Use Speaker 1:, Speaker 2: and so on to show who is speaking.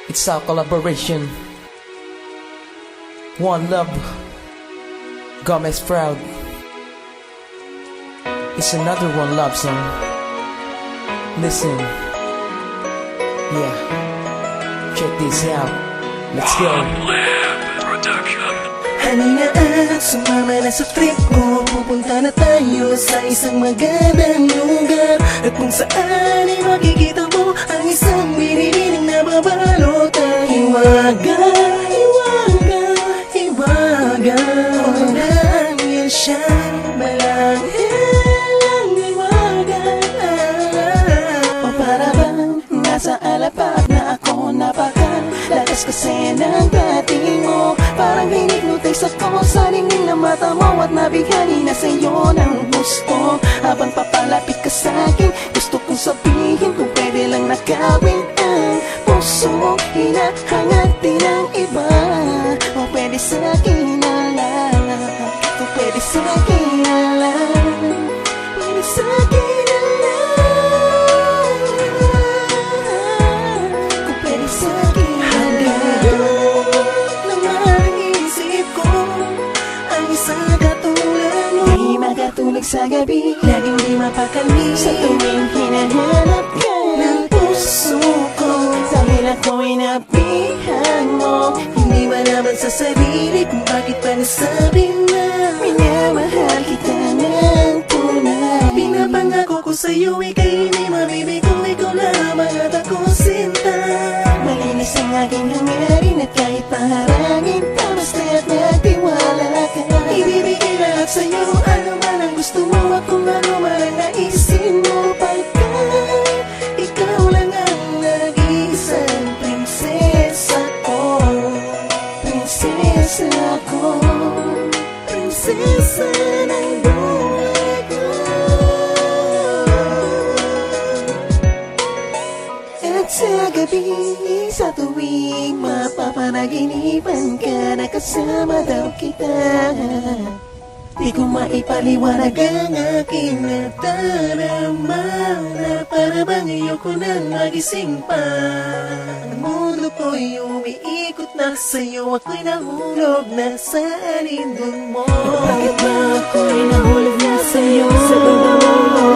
Speaker 1: It's our collaboration. One Love, Gomez Proud. It's another One Love song. Listen. Yeah. Check this out. Let's go.
Speaker 2: Halina at sumama na sa trip ko. Pupunta na tayo sa isang magandang lugar, at kung saan ay makikita mo ang isang binibining na babalot ng hiwaga. Hiwaga, hiwaga. O nangyan siya malanghel ang hiwaga. O para bang nasa alapaap na ako napakalakas kasi ng dating mo. Parang hinipnotize ako sa dingding ng mata mo, at nabighani na sa'yo ng gusto. Habang papalapit ka sa'kin, gusto kong sabihin kung pwede lang nakawin ang puso. Hinahangad din ng iba, o pwede sa'kin na lang, o pwede sa'kin na lang, pwede sa'kin na lang, kung pwede sa'kin na lang. Di makatulog sa gabi, laging di mapakali sa tuwing hinahanap ka ng puso ko. Dahil ako'y nabihan mo, hindi malaman sa sarili kung bakit pa nasabi na minamahal kita ng tunay. Pinapangako ko sa'yo, ika'y hindi mabibigo, ikaw lamang at ako sinta. Malinis ang aking hangarin at kahit paharangin ka, basta't nagtiwala ka. Ibibigay lahat sa'yo, ano man ang gusto mo, at kung ano man ang naisin mo. Pagkat ikaw lang ang nag-iisang prinsesa ko. Prinsesa ko, prinsesa ng buhay ko. At sa gabi, sa tuwing mapapanaginipan ka, nakasama daw kita. Di ko maipaliwanag ang aking nadarama, na para bang ayoko nang magising pa. Ang mundo ko'y umiikot na sa'yo, ako'y nahulog na sa alindon mo. Bakit ba ako'y nahulog na sa'yo? Sa dulo mo